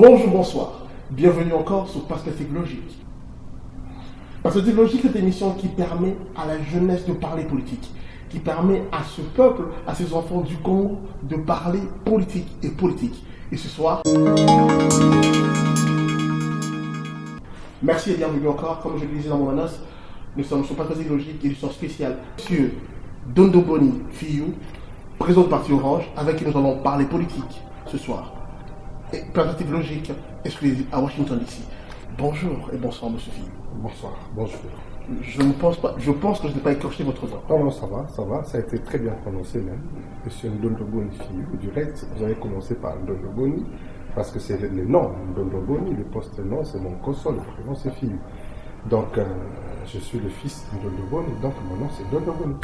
Bonjour, bonsoir. Bienvenue encore sur Perspective Logique. Perspective Logique, c'est une émission qui permet à la jeunesse de parler politique, qui permet à ce peuple, à ces enfants du Congo, de parler politique et politique. Et ce soir, merci et bienvenue encore. Comme je le disais dans mon annonce, nous sommes sur Perspective Logique, édition spéciale. Monsieur Dondoboni Fiyou, président du Parti Orange, avec qui nous allons parler politique ce soir. Et Perspective Logique, exclusive à Washington DC. Bonjour et bonsoir, monsieur Fiyou. Bonsoir, bonjour. Je pense que je n'ai pas écorché votre nom. Non, ça va, ça a été très bien prononcé même. Monsieur Ndondoboni Fiyou, du reste, vous avez commencé par Ndondoboni, parce que c'est le nom, Ndondoboni, le poste nom, c'est mon console, le prénom c'est Fiyou. Donc, je suis le fils de Ndondoboni, donc mon nom c'est Ndondoboni.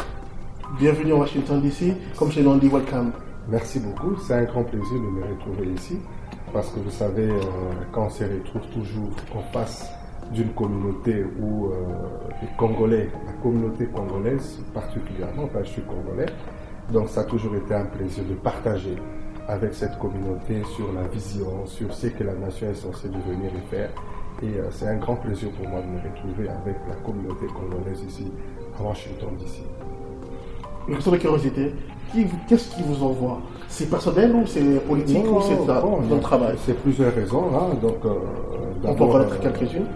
Bienvenue à Washington DC, comme je l'ai dit, welcome. Merci beaucoup, c'est un grand plaisir de me retrouver ici, parce que vous savez, quand on se retrouve toujours en face d'une communauté où les Congolais, la communauté congolaise particulièrement, parce que je suis congolais, donc ça a toujours été un plaisir de partager avec cette communauté sur la vision, sur ce que la nation est censée devenir et faire. Et c'est un grand plaisir pour moi de me retrouver avec la communauté congolaise ici à Washington DC. Une question de curiosité, qu'est-ce qui vous envoie? C'est personnel ou c'est politique ou c'est dans le travail? C'est plusieurs raisons. Hein. Donc, on peut en connaître quelques-unes.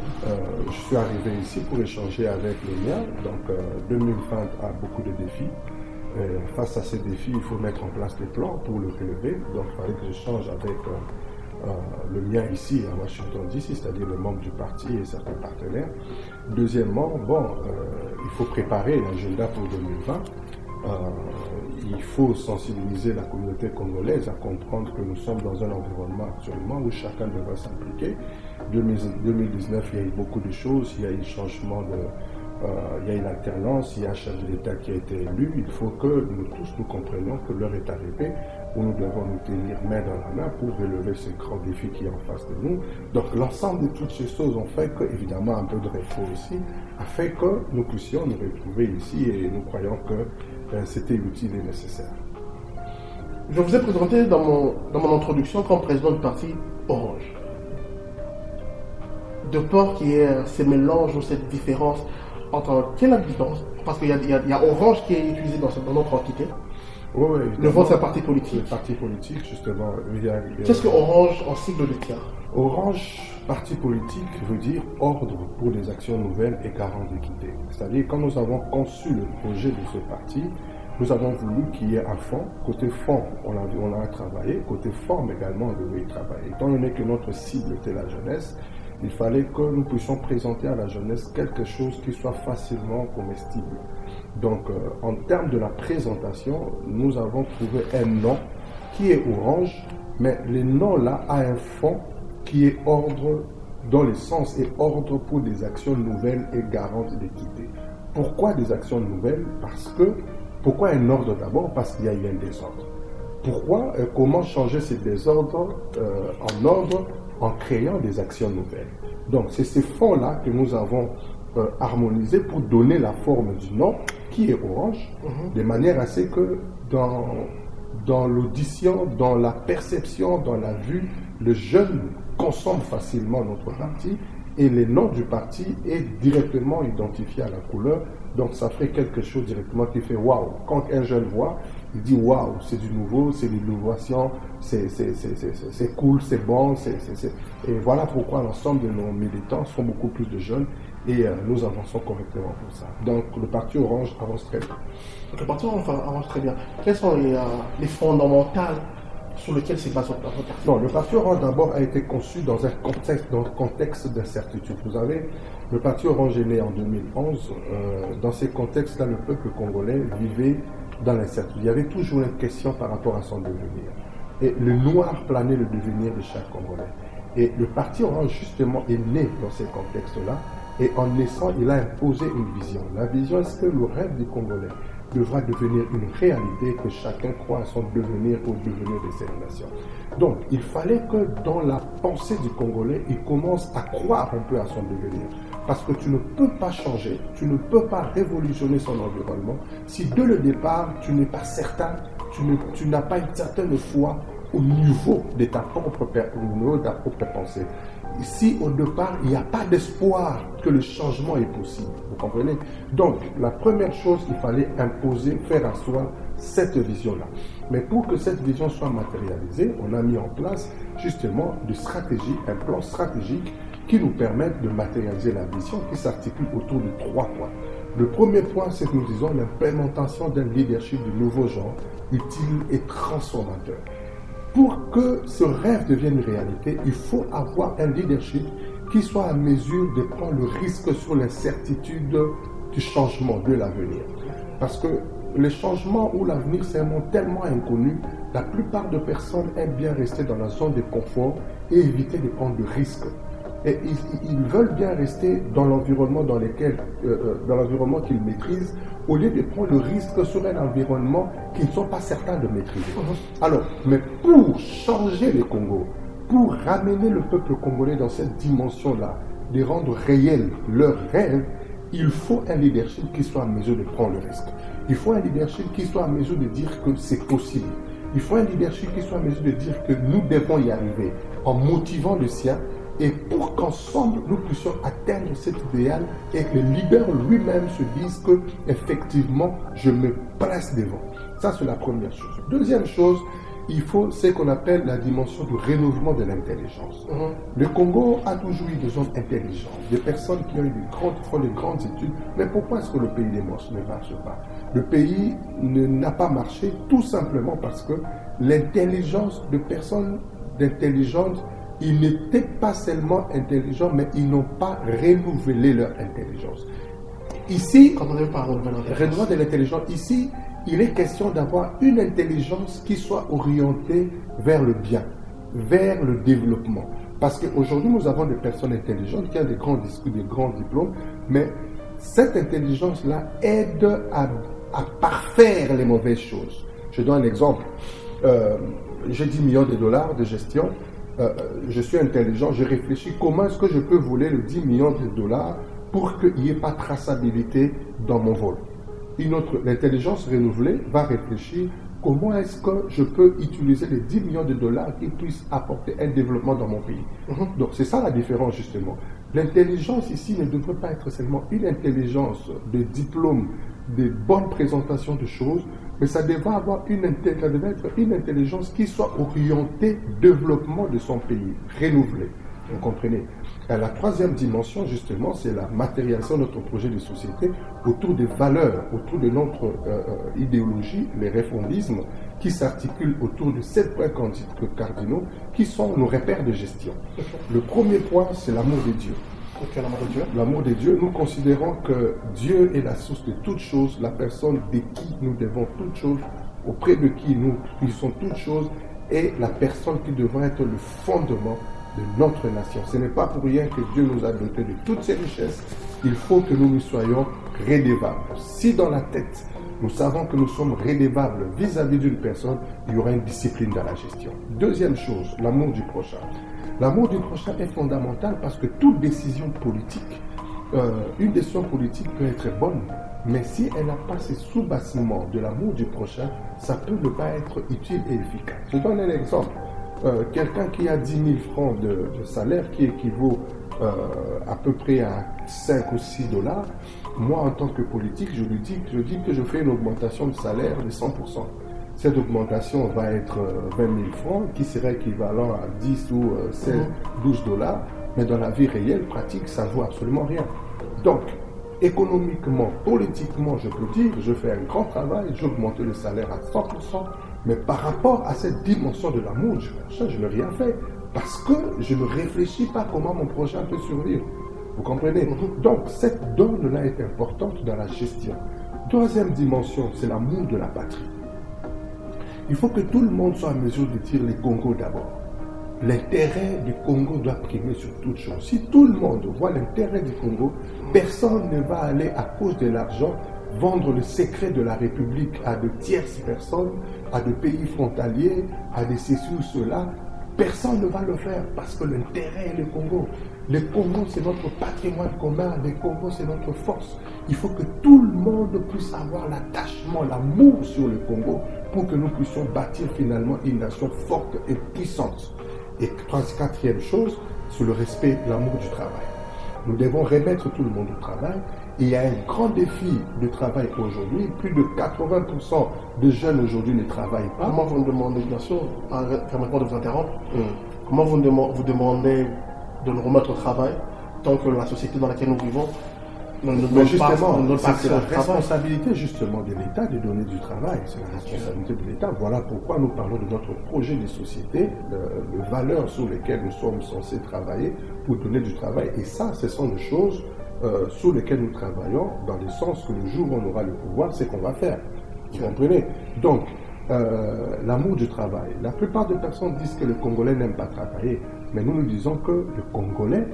Je suis arrivé ici pour échanger avec les miens. Donc 2020 a beaucoup de défis. Face à ces défis, il faut mettre en place des plans pour le relever. Donc il fallait que j'échange avec le mien ici à Washington DC, c'est-à-dire le membre du parti et certains partenaires. Deuxièmement, il faut préparer l'agenda pour 2020. Il faut sensibiliser la communauté congolaise à comprendre que nous sommes dans un environnement actuellement où chacun devrait s'impliquer. 2019, il y a eu beaucoup de choses, il y a eu changement il y a une alternance, il y a un chef de l'État qui a été élu. Il faut que nous tous nous comprenions que l'heure est arrivée où nous devons nous tenir main dans la main pour relever ce grand défi qui est en face de nous. Donc l'ensemble de toutes ces choses ont fait que, évidemment, un peu de réforme aussi, a fait que nous puissions nous retrouver ici et nous croyons que c'était utile et nécessaire. Je vous ai présenté dans mon introduction comme président du parti Orange. De peur qu'il y ait ces mélanges ou cette différence entre... Quelle est la différence? Parce qu'il y a Orange qui est utilisé dans notre entité. Oui, le vote, c'est un parti politique. Le parti politique, justement. Qu'est-ce que Orange en sigle de tir? Orange, parti politique, veut dire ordre pour des actions nouvelles et garant d'équité. C'est-à-dire, quand nous avons conçu le projet de ce parti, nous avons voulu qu'il y ait un fond. Côté fond, on a travaillé. Côté forme également, on devait y travailler. Étant donné que notre cible était la jeunesse, il fallait que nous puissions présenter à la jeunesse quelque chose qui soit facilement comestible. Donc, en termes de la présentation, nous avons trouvé un nom qui est Orange, mais le nom là a un fond qui est ordre dans le sens et ordre pour des actions nouvelles et garantes d'équité. Pourquoi des actions nouvelles? Pourquoi un ordre d'abord? Parce qu'il y a eu un désordre. Pourquoi? Comment changer ce désordre en ordre? En créant des actions nouvelles. Donc c'est ces fonds-là que nous avons harmonisés pour donner la forme du nom qui est Orange, de manière à ce que dans l'audition, dans la perception, dans la vue, le jeune consomme facilement notre parti et le nom du parti est directement identifié à la couleur. Donc ça fait quelque chose directement qui fait waouh. Quand un jeune voit, il dit waouh, c'est du nouveau, c'est de l'innovation, c'est cool, c'est bon. Et voilà pourquoi l'ensemble de nos militants sont beaucoup plus de jeunes et nous avançons correctement pour ça. Donc le parti Orange avance très bien. Le parti Orange avance très bien. Quels sont les fondamentales sur lesquels c'est basé votre parti? Non, le parti Orange d'abord a été conçu dans un contexte d'incertitude. Vous savez, le parti Orange est né en 2011. Dans ces contextes-là, le peuple congolais vivait dans l'incertitude. Il y avait toujours une question par rapport à son devenir. Et le noir planait le devenir de chaque Congolais. Et le parti Orange, justement, est né dans ces contextes-là. Et en naissant, il a imposé une vision. La vision, est-ce que le rêve du Congolais devra devenir une réalité, que chacun croit à son devenir au devenir de cette nation. Donc, il fallait que dans la pensée du Congolais, il commence à croire un peu à son devenir. Parce que tu ne peux pas changer, tu ne peux pas révolutionner son environnement si dès le départ, tu n'es pas certain, tu n'as pas une certaine foi au niveau de ta propre pensée. Si au départ, il n'y a pas d'espoir que le changement est possible, vous comprenez? Donc, la première chose, il fallait imposer, faire asseoir cette vision-là. Mais pour que cette vision soit matérialisée, on a mis en place justement une stratégie, un plan stratégique qui nous permette de matérialiser la vision qui s'articule autour de 3 points. Le premier point, c'est que nous disons l'implémentation d'un leadership de nouveau genre, utile et transformateur. Pour que ce rêve devienne une réalité, il faut avoir un leadership qui soit à mesure de prendre le risque sur l'incertitude du changement, de l'avenir. Parce que les changements ou l'avenir, c'est un monde tellement inconnu, la plupart des personnes aiment bien rester dans la zone de confort et éviter de prendre de risques. Et ils veulent bien rester dans l'environnement dans l'environnement qu'ils maîtrisent, au lieu de prendre le risque sur un environnement qu'ils ne sont pas certains de maîtriser. Alors, mais pour changer le Congo, pour ramener le peuple congolais dans cette dimension-là, de rendre réel leur rêve, il faut un leadership qui soit en mesure de prendre le risque. Il faut un leadership qui soit en mesure de dire que c'est possible. Il faut un leadership qui soit en mesure de dire que nous devons y arriver, en motivant le sien, et pour qu'ensemble nous puissions atteindre cet idéal et que le leader lui-même se dise que effectivement je me place devant. Ça, c'est la première chose. Deuxième chose, il faut ce qu'on appelle la dimension du renouvellement de l'intelligence. Le Congo a toujours eu des hommes intelligents, des personnes qui ont eu font de grandes études, mais pourquoi est-ce que le pays ne marche pas? Le pays n'a pas marché tout simplement parce que l'intelligence de personnes intelligentes, ils n'étaient pas seulement intelligents, mais ils n'ont pas renouvelé leur intelligence. Ici, Quand on est par renouvellement de l'intelligence, ici, il est question d'avoir une intelligence qui soit orientée vers le bien, vers le développement. Parce qu'aujourd'hui, nous avons des personnes intelligentes qui ont des grands diplômes, mais cette intelligence-là aide à parfaire les mauvaises choses. Je donne un exemple. J'ai 10 millions de dollars de gestion. Je suis intelligent, je réfléchis comment est-ce que je peux voler les 10 millions de dollars pour qu'il n'y ait pas de traçabilité dans mon vol. L'intelligence renouvelée va réfléchir comment est-ce que je peux utiliser les 10 millions de dollars qui puissent apporter un développement dans mon pays. Donc c'est ça la différence justement. L'intelligence ici ne devrait pas être seulement une intelligence de diplôme, de bonne présentation de choses, mais ça devrait être une intelligence qui soit orientée au développement de son pays, renouvelée. Vous comprenez? Et la troisième dimension, justement, c'est la matérialisation de notre projet de société autour des valeurs, autour de notre idéologie, les réformismes, qui s'articulent autour de 7 points cardinaux, qui sont nos repères de gestion. Le premier point, c'est l'amour de Dieu. L'amour de Dieu. L'amour de Dieu, nous considérons que Dieu est la source de toutes choses, la personne de qui nous devons toutes choses, auprès de qui nous puissons toutes choses, et la personne qui devrait être le fondement de notre nation. Ce n'est pas pour rien que Dieu nous a dotés de toutes ces richesses. Il faut que nous soyons redevables. Si dans la tête, nous savons que nous sommes redevables vis-à-vis d'une personne, il y aura une discipline dans la gestion. Deuxième chose, l'amour du prochain. L'amour du prochain est fondamental parce que toute décision politique, une décision politique peut être bonne, mais si elle n'a pas ces sous-bassements de l'amour du prochain, ça peut ne pas être utile et efficace. Je donne un exemple. Quelqu'un qui a 10 000 francs de salaire, qui équivaut à peu près à 5 ou 6 dollars, moi en tant que politique, je dis que je fais une augmentation de salaire de 100%. Cette augmentation va être 20 000 francs, qui serait équivalent à 10 ou 16, 12 dollars, mais dans la vie réelle, pratique, ça ne vaut absolument rien. Donc, économiquement, politiquement, je peux dire, je fais un grand travail, j'augmente le salaire à 100%, mais par rapport à cette dimension de l'amour du prochain, je n'ai rien fait, parce que je ne réfléchis pas comment mon prochain peut survivre. Vous comprenez? Donc, cette donne-là est importante dans la gestion. Deuxième dimension, c'est l'amour de la patrie. Il faut que tout le monde soit en mesure de dire le Congo d'abord. L'intérêt du Congo doit primer sur toute chose. Si tout le monde voit l'intérêt du Congo, personne ne va aller à cause de l'argent vendre le secret de la République à de tierces personnes, à de pays frontaliers, à de ceci ou cela. Personne ne va le faire parce que l'intérêt est le Congo. Le Congo, c'est notre patrimoine commun. Le Congo, c'est notre force. Il faut que tout le monde puisse avoir l'attachement, l'amour sur le Congo pour que nous puissions bâtir finalement une nation forte et puissante. Et quatrième chose, c'est le respect, l'amour du travail. Nous devons remettre tout le monde au travail. Il y a un grand défi de travail aujourd'hui. Plus de 80% de jeunes aujourd'hui ne travaillent pas. Comment vous me demandez, bien sûr, permettez-moi de vous interrompre, comment vous demandez de nous remettre au travail tant que la société dans laquelle nous vivons Mais justement, c'est la responsabilité justement de l'État de donner du travail. C'est la responsabilité de l'État. Voilà pourquoi nous parlons de notre projet de société, de valeurs sur lesquelles nous sommes censés travailler pour donner du travail. Et ça, ce sont des choses sur lesquelles nous travaillons, dans le sens que le jour où on aura le pouvoir, c'est qu'on va faire. Vous comprenez? Donc, l'amour du travail. La plupart des personnes disent que le Congolais n'aime pas travailler, mais nous nous disons que le Congolais,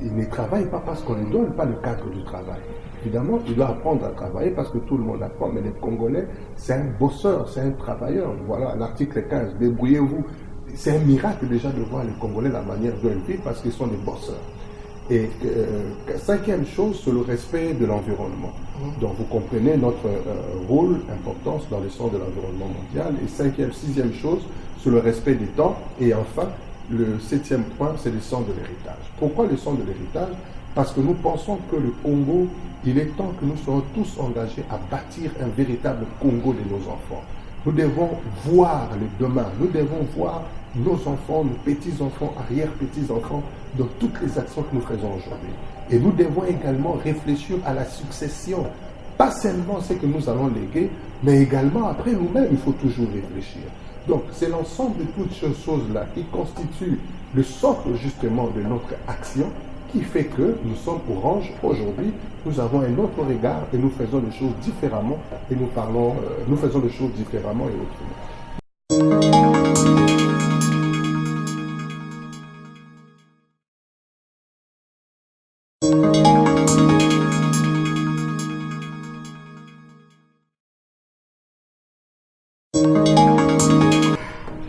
il ne travaille pas parce qu'on ne lui donne pas le cadre du travail. Évidemment, il doit apprendre à travailler parce que tout le monde apprend, mais le Congolais, c'est un bosseur, c'est un travailleur. Voilà, l'article 15, débrouillez-vous. C'est un miracle déjà de voir les Congolais la manière dont ils vivent parce qu'ils sont des bosseurs. Et cinquième chose, c'est le respect de l'environnement. Donc vous comprenez notre rôle, importance dans le sens de l'environnement mondial. Et sixième chose, c'est le respect des temps. Et enfin, le septième point, c'est le sens de l'héritage. Pourquoi le sens de l'héritage? Parce que nous pensons que le Congo, il est temps que nous soyons tous engagés à bâtir un véritable Congo de nos enfants. Nous devons voir le demain, nous devons voir nos enfants, nos petits-enfants, arrière-petits-enfants dans toutes les actions que nous faisons aujourd'hui. Et nous devons également réfléchir à la succession. Pas seulement ce que nous allons léguer, mais également après nous-mêmes, il faut toujours réfléchir. Donc, c'est l'ensemble de toutes ces choses-là qui constituent le socle justement de notre action qui fait que nous sommes Orange. Aujourd'hui, nous avons un autre regard et nous faisons les choses différemment et nous faisons les choses différemment et autrement.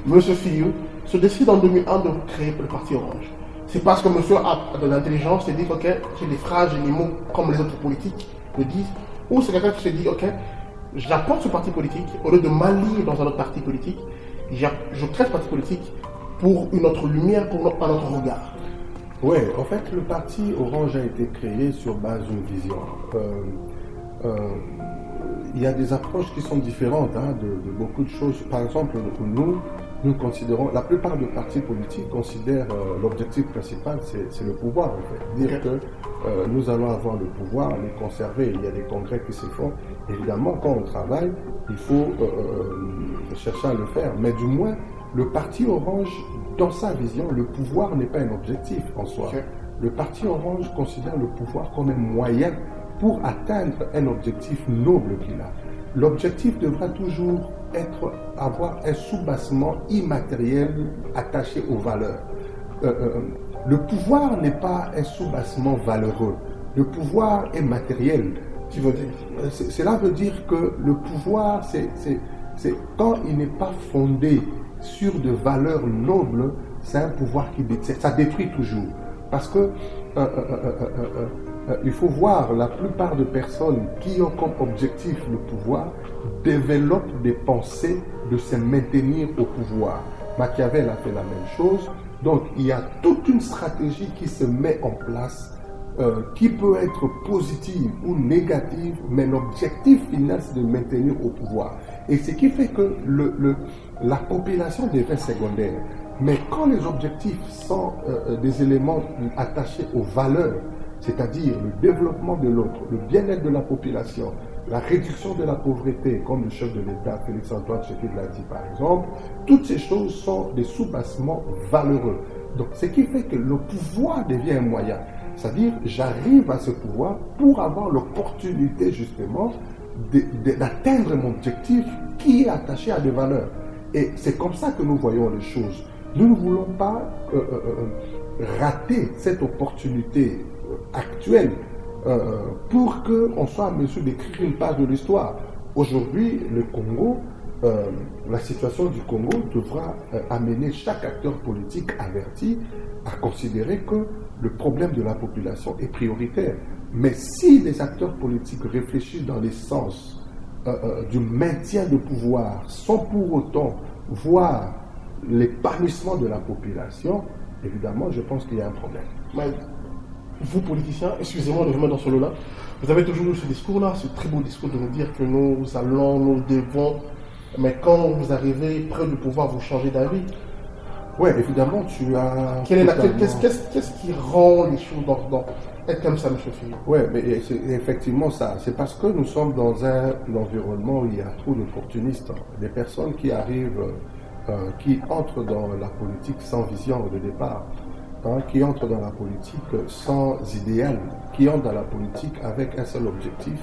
Monsieur Fillou se décide en 2001 de créer le parti Orange. C'est parce que monsieur a de l'intelligence, s'est dit, ok, j'ai des phrases, j'ai des mots comme les autres politiques le disent, ou c'est quelqu'un qui se dit, ok, j'apporte ce parti politique, au lieu de m'allier dans un autre parti politique, je crée ce parti politique pour une autre lumière, pour un autre regard. Oui, en fait, le parti Orange a été créé sur base d'une vision. Il y a des approches qui sont différentes de beaucoup de choses. Par exemple, nous considérons, la plupart des partis politiques considèrent l'objectif principal, c'est le pouvoir en fait. Dire que nous allons avoir le pouvoir, les conserver. Il y a des congrès qui se font. Évidemment, quand on travaille, il faut chercher à le faire. Mais du moins, le parti Orange, dans sa vision, le pouvoir n'est pas un objectif en soi. Le parti Orange considère le pouvoir comme un moyen pour atteindre un objectif noble qu'il a. L'objectif devra toujours avoir un soubassement immatériel attaché aux valeurs. Le pouvoir n'est pas un soubassement valeureux. Le pouvoir est matériel. Cela veut dire que le pouvoir, c'est quand il n'est pas fondé sur de valeurs nobles, c'est un pouvoir ça détruit toujours. Parce que il faut voir, la plupart des personnes qui ont comme objectif le pouvoir développent des pensées de se maintenir au pouvoir. Machiavel a fait la même chose. Donc il y a toute une stratégie qui se met en place qui peut être positive ou négative, mais l'objectif final c'est de maintenir au pouvoir. Et ce qui fait que la population devient secondaire. Mais quand les objectifs sont des éléments attachés aux valeurs, c'est-à-dire le développement de l'autre, le bien-être de la population, la réduction de la pauvreté, comme le chef de l'État, Félix-Antoine Tshisekedi l'a dit par exemple, toutes ces choses sont des soubassements valeureux. Donc ce qui fait que le pouvoir devient un moyen. C'est-à-dire, j'arrive à ce pouvoir pour avoir l'opportunité justement d'atteindre mon objectif qui est attaché à des valeurs. Et c'est comme ça que nous voyons les choses. Nous ne voulons pas rater cette opportunité actuelle pour qu'on soit en mesure d'écrire une page de l'histoire. Aujourd'hui, le Congo la situation du Congo devra amener chaque acteur politique averti à considérer que le problème de la population est prioritaire. Mais si les acteurs politiques réfléchissent dans les sens du maintien de pouvoir sans pour autant voir l'épanouissement de la population, évidemment, je pense qu'il y a un problème. Mais vous, politiciens, excusez-moi de remettre dans ce lot-là, vous avez toujours eu ce discours-là, ce très beau discours de nous dire que nous allons, nous devons, mais quand vous arrivez près du pouvoir, vous changez d'avis. Oui, évidemment, tu as... Qu'est-ce qui rend les choses être comme ça, M. Fillon? Oui, mais c'est effectivement ça. C'est parce que nous sommes dans un environnement où il y a trop d'opportunistes. Des personnes qui arrivent, qui entrent dans la politique sans vision de départ, qui entrent dans la politique sans idéal, qui entrent dans la politique avec un seul objectif,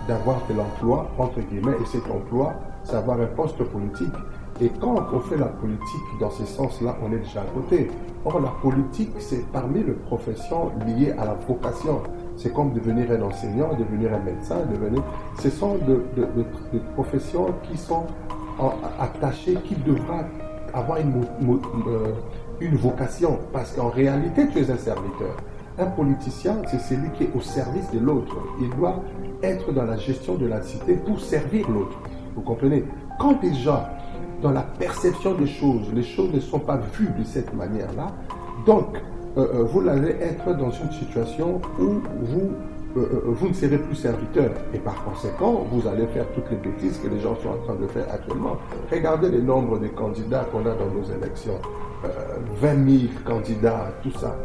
d'avoir de l'emploi, entre guillemets, et cet emploi, c'est avoir un poste politique. Et quand on fait la politique dans ce sens-là, on est déjà à côté. Or, la politique, c'est parmi les professions liées à la vocation. C'est comme devenir un enseignant, devenir un médecin, ce sont des professions qui sont attachées, qui devraient avoir une vocation. Parce qu'en réalité, tu es un serviteur. Un politicien, c'est celui qui est au service de l'autre. Il doit être dans la gestion de la cité pour servir l'autre. Vous comprenez? Quand déjà, dans la perception des choses, les choses ne sont pas vues de cette manière-là, donc vous allez être dans une situation où vous ne serez plus serviteur. Et par conséquent, vous allez faire toutes les bêtises que les gens sont en train de faire actuellement. Regardez le nombre de candidats qu'on a dans nos élections. 20 000 candidats, tout ça.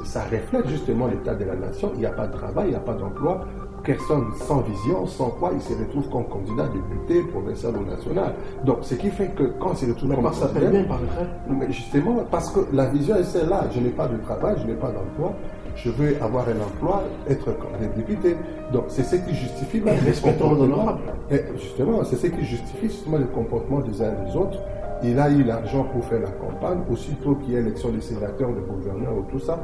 Ça reflète justement l'état de la nation. Il n'y a pas de travail, il n'y a pas d'emploi. Personne sans vision, sans quoi il se retrouve comme candidat député, provincial ou national. Donc, ce qui fait que quand il se retrouve comme ça fait bien, par exemple. Mais justement, parce que la vision est celle-là. Je n'ai pas de travail, je n'ai pas d'emploi. Je veux avoir un emploi, être député. Donc, c'est ce qui justifie même les comportements. Justement, c'est ce qui justifie justement le comportement des uns et des autres. Il a eu l'argent pour faire la campagne. Aussitôt qu'il y a élection des sénateurs, de gouverneurs ou tout ça,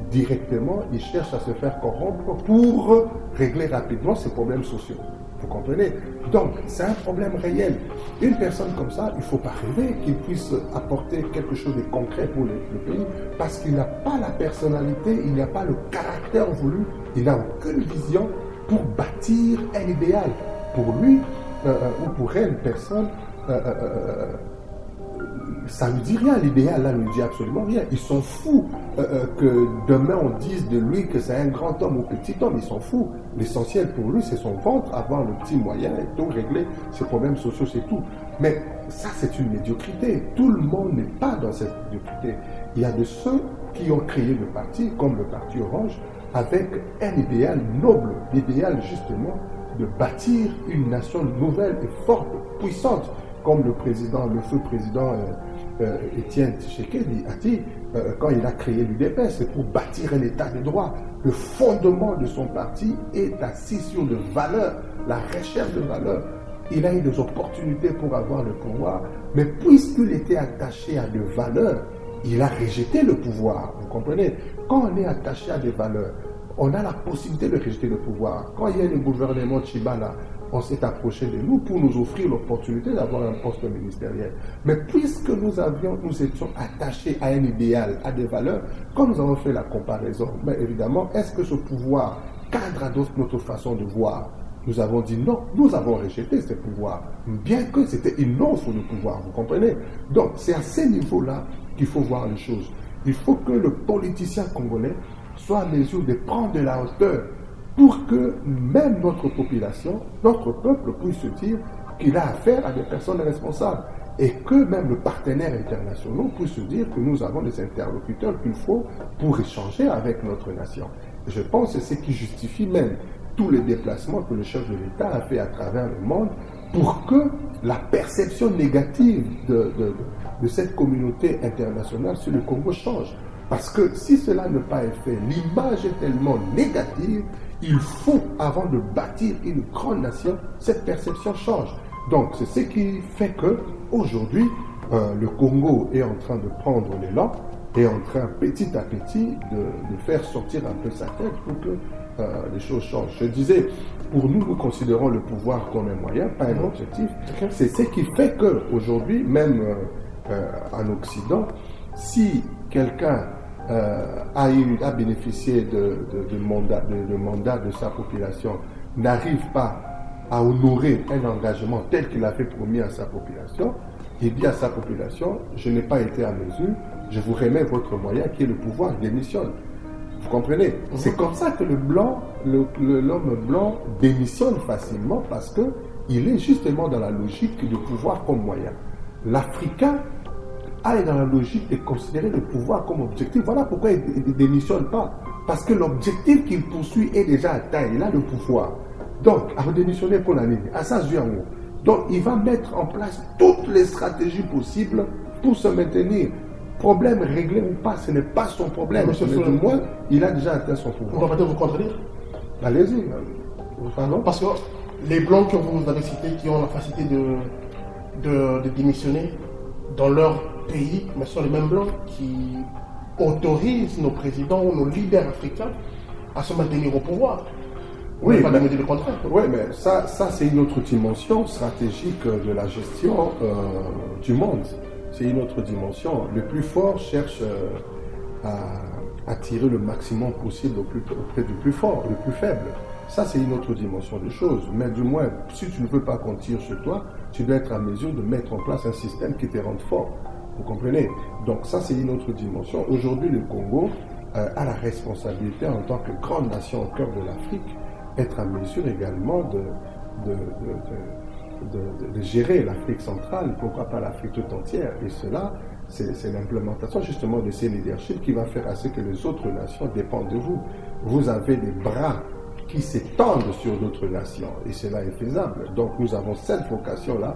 directement, il cherche à se faire corrompre pour régler rapidement ses problèmes sociaux. Vous comprenez? Donc, c'est un problème réel. Une personne comme ça, il ne faut pas rêver qu'il puisse apporter quelque chose de concret pour le pays, parce qu'il n'a pas la personnalité, il n'a pas le caractère voulu, il n'a aucune vision pour bâtir un idéal. Pour lui, ou pour elle, personne, ça ne lui dit rien, l'idéal là ne lui dit absolument rien. Ils sont fous que demain on dise de lui que c'est un grand homme ou petit homme, ils sont fous. L'essentiel pour lui c'est son ventre, avoir le petit moyen et tout, régler ses problèmes sociaux, c'est tout. Mais ça c'est une médiocrité, tout le monde n'est pas dans cette médiocrité. Il y a de ceux qui ont créé le parti, comme le parti Orange, avec un idéal noble, l'idéal justement de bâtir une nation nouvelle et forte, puissante, comme le feu président Étienne Tshisekedi a dit quand il a créé l'UDPS, c'est pour bâtir un état de droit. Le fondement de son parti est assis sur de valeurs, la recherche de valeurs. Il a eu des opportunités pour avoir le pouvoir, mais puisqu'il était attaché à des valeurs, il a rejeté le pouvoir. Vous comprenez? Quand on est attaché à des valeurs, on a la possibilité de rejeter le pouvoir. Quand il y a le gouvernement Tshibala, on s'est approché de nous pour nous offrir l'opportunité d'avoir un poste ministériel. Mais puisque nous étions attachés à un idéal, à des valeurs, quand nous avons fait la comparaison, mais évidemment, est-ce que ce pouvoir cadre à notre façon de voir? Nous avons dit non, nous avons rejeté ce pouvoir, bien que c'était une offre de pouvoir, vous comprenez? Donc, c'est à ce niveau-là qu'il faut voir les choses. Il faut que le politicien congolais soit à mesure de prendre de la hauteur pour que même notre population, notre peuple puisse se dire qu'il a affaire à des personnes responsables et que même le partenaire international puisse se dire que nous avons des interlocuteurs qu'il faut pour échanger avec notre nation. Et je pense que c'est ce qui justifie même tous les déplacements que le chef de l'État a fait à travers le monde pour que la perception négative de cette communauté internationale sur le Congo change. Parce que si cela n'est pas fait, l'image est tellement négative, il faut, avant de bâtir une grande nation, cette perception change. Donc, c'est ce qui fait que aujourd'hui, le Congo est en train de prendre l'élan, est en train petit à petit de faire sortir un peu sa tête pour que les choses changent. Je disais, pour nous, nous considérons le pouvoir comme un moyen, pas un objectif. C'est ce qui fait qu'aujourd'hui, même en Occident, si quelqu'un a bénéficié de mandat de sa population, n'arrive pas à honorer un engagement tel qu'il avait promis à sa population, il dit à sa population, je n'ai pas été à mesure, je vous remets votre moyen qui est le pouvoir, démissionne. Vous comprenez? C'est comme ça que l'homme blanc démissionne facilement parce qu'il est justement dans la logique du pouvoir comme moyen. L'Africain est dans la logique de considérer le pouvoir comme objectif. Voilà pourquoi il ne démissionne pas. Parce que l'objectif qu'il poursuit est déjà atteint. Il a le pouvoir. Donc, à démissionner pour la ligne, à ça, donc, il va mettre en place toutes les stratégies possibles pour se maintenir. Problème réglé ou pas, ce n'est pas son problème. Mais du moins, il a déjà atteint son pouvoir. On va peut-être vous contredire. Allez-y. Pardon. Parce que les blancs que vous avez cités, qui ont la facilité de démissionner dans leur pays, mais ce sont les mêmes blancs qui autorisent nos présidents ou nos leaders africains à se maintenir au pouvoir. Oui, pas de le contraire. Oui, mais ça c'est une autre dimension stratégique de la gestion du monde. C'est une autre dimension. Le plus fort cherche à tirer le maximum possible auprès du plus fort, le plus faible. Ça, c'est une autre dimension des choses. Mais du moins, si tu ne veux pas qu'on tire sur toi, tu dois être en mesure de mettre en place un système qui te rende fort. Vous comprenez? Donc ça, c'est une autre dimension. Aujourd'hui, le Congo a la responsabilité en tant que grande nation au cœur de l'Afrique, être en mesure également de gérer l'Afrique centrale, pourquoi pas l'Afrique tout entière. Et cela, c'est l'implémentation justement de ces leaderships qui va faire à ce que les autres nations dépendent de vous. Vous avez des bras qui s'étendent sur d'autres nations et cela est faisable. Donc nous avons cette vocation-là,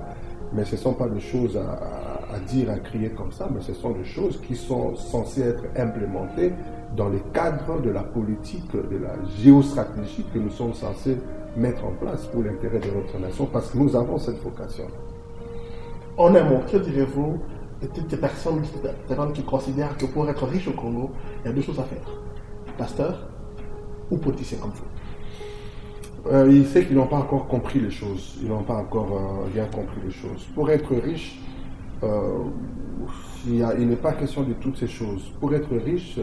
mais ce ne sont pas des choses à dire, à crier comme ça, mais ce sont des choses qui sont censées être implémentées dans le cadre de la politique, de la géostratégie que nous sommes censés mettre en place pour l'intérêt de notre nation, parce que nous avons cette vocation. En un mot, que direz-vous de toutes ces personnes qui considèrent que pour être riche au Congo, il y a deux choses à faire: pasteur ou politicien comme vous? Il sait qu'ils n'ont pas encore compris les choses. Ils n'ont pas encore bien compris les choses. Pour être riche, il n'est pas question de toutes ces choses. Pour être riche,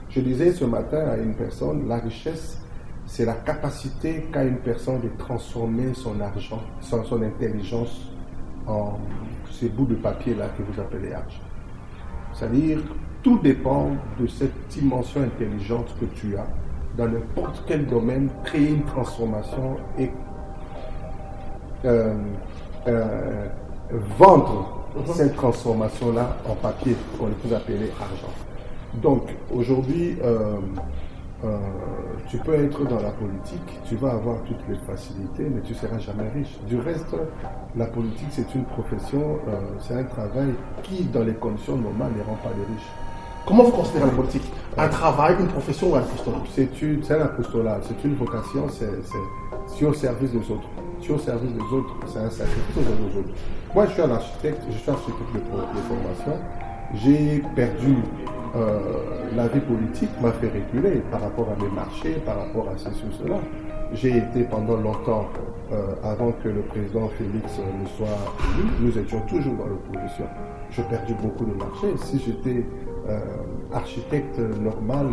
je disais ce matin à une personne, la richesse, c'est la capacité qu'a une personne de transformer son argent, son intelligence en ces bouts de papier-là que vous appelez argent. C'est-à-dire, tout dépend de cette dimension intelligente que tu as dans n'importe quel domaine, créer une transformation et vendre cette transformation-là en papier, qu'on peut appeler argent. Donc, aujourd'hui, tu peux être dans la politique, tu vas avoir toutes les facilités, mais tu ne seras jamais riche. Du reste, la politique, c'est une profession, c'est un travail qui, dans les conditions normales, ne rend pas les riches. Comment vous considérez la politique? Un travail, une profession ou un apostolat? C'est un apostolat, c'est une vocation, c'est au service des autres. Tu es au service des autres, c'est un sacrifice aux autres. Moi, je suis un architecte, de formation. J'ai perdu la vie politique, m'a fait reculer par rapport à mes marchés, par rapport à ceci ou cela. J'ai été pendant longtemps, avant que le président Félix ne soit élu, nous étions toujours dans l'opposition. J'ai perdu beaucoup de marchés. Si j'étais architecte normal,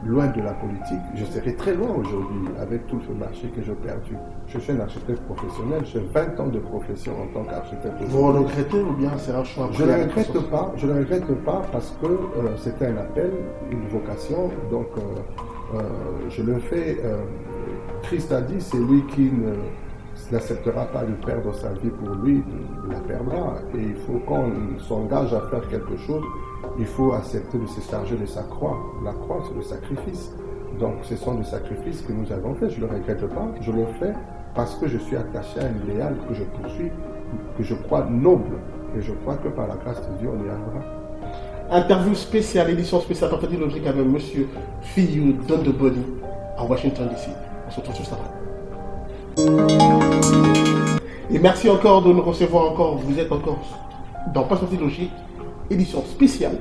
loin de la politique, je serais très loin aujourd'hui avec tout ce marché que j'ai perdu. Je suis un architecte professionnel, j'ai 20 ans de profession en tant qu'architecte. Vous le regrettez ou bien c'est un choix? Je ne le regrette pas parce que c'était un appel, une vocation, donc je le fais. Christ a dit, c'est lui qui n'acceptera pas de perdre sa vie pour lui, il la perdra. Et il faut qu'on s'engage à faire quelque chose, il faut accepter de se charger de sa croix. La croix, c'est le sacrifice. Donc ce sont des sacrifices que nous avons faits. Je ne le regrette pas, je le fais parce que je suis attaché à un idéal que je poursuis, que je crois noble. Et je crois que par la grâce de Dieu, on y arrivera. Interview spéciale, édition spéciale, Tentative logique avec M. Fiyou Dondoboni à Washington DC. On se retrouve juste après. Et merci encore de nous recevoir encore. Vous êtes encore dans Perspective Logique, édition spéciale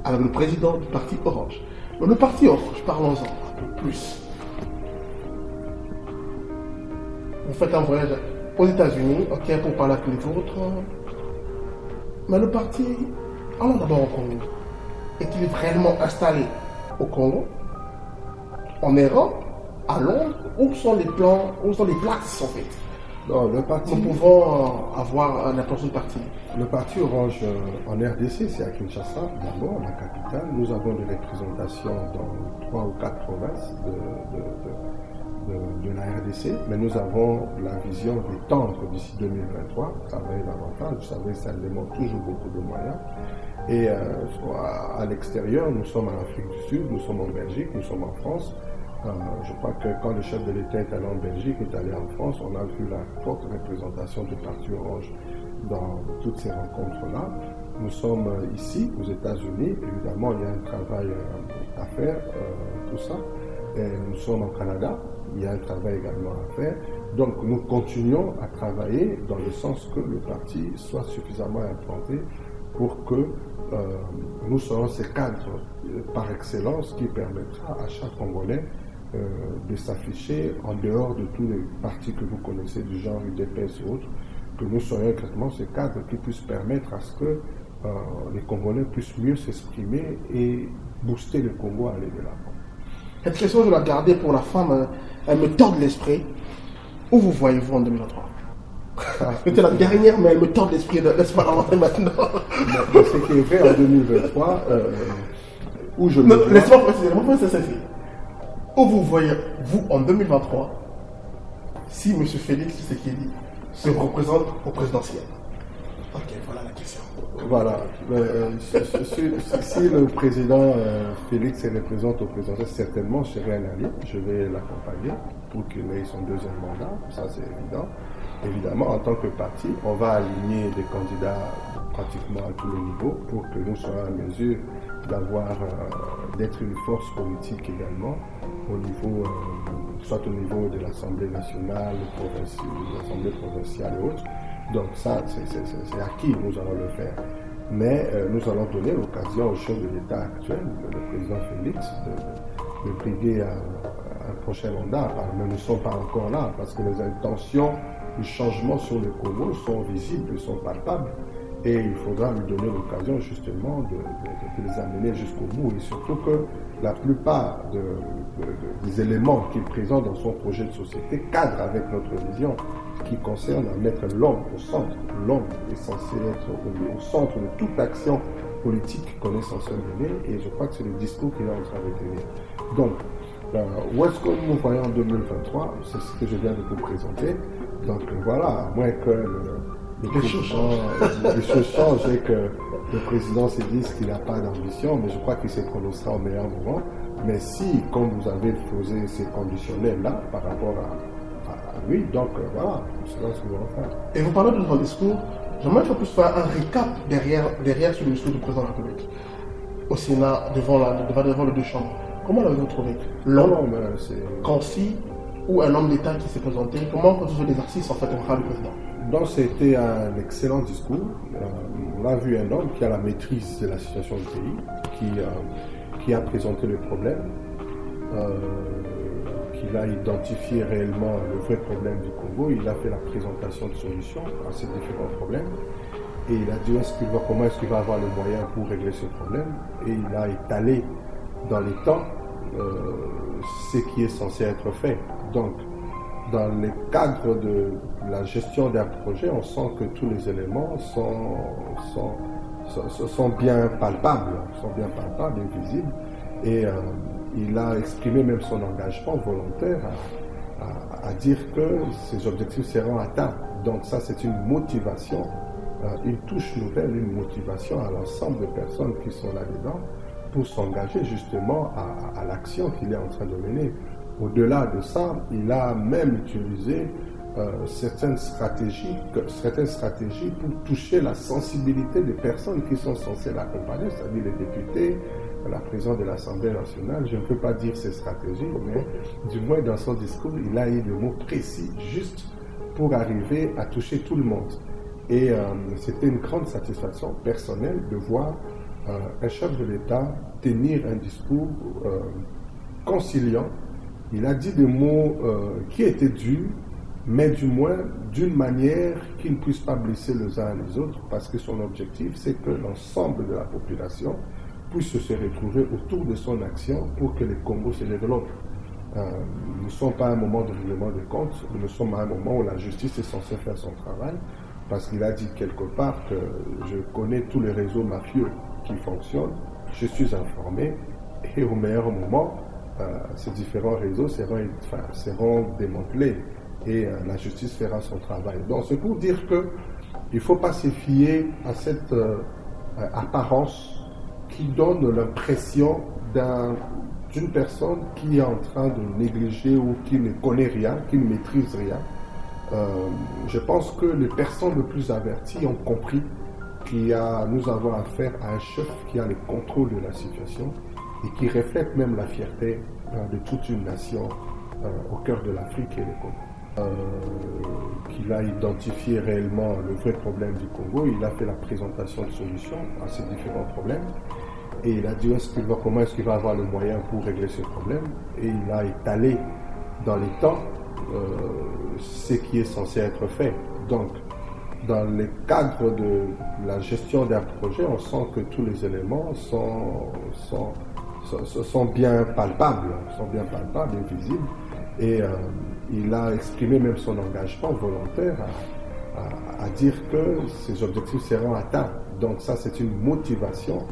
avec le président du parti Orange. Le parti Orange, parlons-en. peu plus. Vous faites un voyage aux États-Unis, ok, pour parler avec les vôtres. Mais le parti, allons d'abord au Congo. Est-il réellement installé au Congo, en Europe, à Londres? Où sont les plans, où sont les places en fait? Non, le parti, nous pouvons avoir l'impression de parti. Le parti Orange en RDC, c'est à Kinshasa, d'abord, la capitale. Nous avons des représentations dans 3 ou 4 provinces de la RDC, mais nous avons la vision d'étendre d'ici 2023, travailler davantage. Vous savez, ça demande toujours beaucoup de moyens. Et à l'extérieur, nous sommes en Afrique du Sud, nous sommes en Belgique, nous sommes en France. Je crois que quand le chef de l'État est allé en Belgique, est allé en France, on a vu la forte représentation du Parti Orange dans toutes ces rencontres-là. Nous sommes ici, aux États-Unis, évidemment, il y a un travail à faire, tout ça. Et nous sommes au Canada, il y a un travail également à faire. Donc nous continuons à travailler dans le sens que le parti soit suffisamment implanté pour que nous soyons ces cadres par excellence qui permettra à chaque Congolais de s'afficher en dehors de tous les partis que vous connaissez du genre UDPS et autres, que nous soyons exactement ces cadres qui puissent permettre à ce que les Congolais puissent mieux s'exprimer et booster le Congo à aller de l'avant. Cette question, je la gardais pour la femme, elle me tord de l'esprit. Où vous voyez-vous en 2023? C'était la dernière, mais elle me tord de l'esprit, laisse-moi la rentrer maintenant. Mais ce qui est vrai en 2023, où je me vois... Laisse-moi préciser, où vous voyez-vous en 2023 si M. Félix Tshisekedi se représente au présidentiel? Ok, voilà la question. Voilà. Si le président Félix se représente au présidentiel, certainement, je serai un allié. Je vais l'accompagner pour qu'il ait son deuxième mandat. Ça, c'est évident. Évidemment, en tant que parti, on va aligner des candidats pratiquement à tous les niveaux pour que nous soyons en mesure d'être une force politique également, au niveau, soit au niveau de l'Assemblée nationale, l'Assemblée provinciale et autres. Donc ça, c'est à qui nous allons le faire. Mais nous allons donner l'occasion au chef de l'État actuel, le président Félix, de briguer un prochain mandat. Mais nous ne sommes pas encore là, parce que les intentions du changement sur le Congo sont visibles, sont palpables. Et il faudra lui donner l'occasion justement de les amener jusqu'au bout. Et surtout que la plupart des éléments qu'il présente dans son projet de société cadrent avec notre vision qui concerne à mettre l'homme au centre. L'homme est censé être au centre de toute action politique qu'on est censé mener. Et je crois que c'est le discours qu'il est en train de tenir. Donc, où est-ce que nous voyons en 2023? C'est ce que je viens de vous présenter. Donc voilà, à moins que les choses changent et que le président se dise qu'il n'a pas d'ambition, mais je crois qu'il se prononcera au meilleur moment. Mais si, comme vous avez posé ces conditionnels-là par rapport à lui, donc voilà, c'est ce que nous allons faire. Et vous parlez de votre discours, j'aimerais qu'on puisse faire un récap derrière sur le discours du président de la République, au Sénat, devant les deux chambres. Comment l'avez-vous trouvé? Long, concis, ou un homme d'État qui s'est présenté? Comment constituer l'exercice en fait au cas du président? Donc c'était un excellent discours. On a vu un homme qui a la maîtrise de la situation du pays, qui a présenté le problème, qu'il a identifié réellement le vrai problème du Congo. Il a fait la présentation de solutions à ces différents problèmes. Et il a dit comment est-ce qu'il va avoir les moyens pour régler ce problème. Et il a étalé dans les temps ce qui est censé être fait. Donc, dans le cadre de la gestion d'un projet, on sent que tous les éléments sont bien palpables, et visibles. Et il a exprimé même son engagement volontaire à dire que ces objectifs seront atteints. Donc ça, c'est une motivation, une touche nouvelle, une motivation à l'ensemble des personnes qui sont là-dedans pour s'engager justement à l'action qu'il est en train de mener. Au-delà de ça, il a même utilisé certaines stratégies pour toucher la sensibilité des personnes qui sont censées l'accompagner, c'est-à-dire les députés, la présidente de l'Assemblée nationale. Je ne peux pas dire ces stratégies, mais du moins dans son discours, il a eu des mots précis, juste pour arriver à toucher tout le monde. Et c'était une grande satisfaction personnelle de voir un chef de l'État tenir un discours conciliant. Il a dit des mots qui étaient durs, mais du moins d'une manière qui ne puisse pas blesser les uns et les autres, parce que son objectif, c'est que l'ensemble de la population puisse se retrouver autour de son action pour que le Congo se développe. Nous ne sommes pas à un moment de règlement de compte, nous sommes à un moment où la justice est censée faire son travail, parce qu'il a dit quelque part que je connais tous les réseaux mafieux qui fonctionnent, je suis informé, et au meilleur moment, ces différents réseaux seront démantelés et la justice fera son travail. Donc c'est pour dire qu'il ne faut pas se fier à cette apparence qui donne l'impression d'une personne qui est en train de négliger ou qui ne connaît rien, qui ne maîtrise rien. Je pense que les personnes les plus averties ont compris nous avons affaire à un chef qui a le contrôle de la situation et qui reflète même la fierté de toute une nation au cœur de l'Afrique et le Congo. Qu'il a identifié réellement le vrai problème du Congo, il a fait la présentation de solutions à ces différents problèmes et il a dit comment est-ce qu'il va avoir le moyen pour régler ce problème, et il a étalé dans les temps ce qui est censé être fait. Donc, dans le cadre de la gestion d'un projet, on sent que tous les éléments sont bien palpables et visibles. Et il a exprimé même son engagement volontaire à dire que ces objectifs seront atteints. Donc ça, c'est une motivation,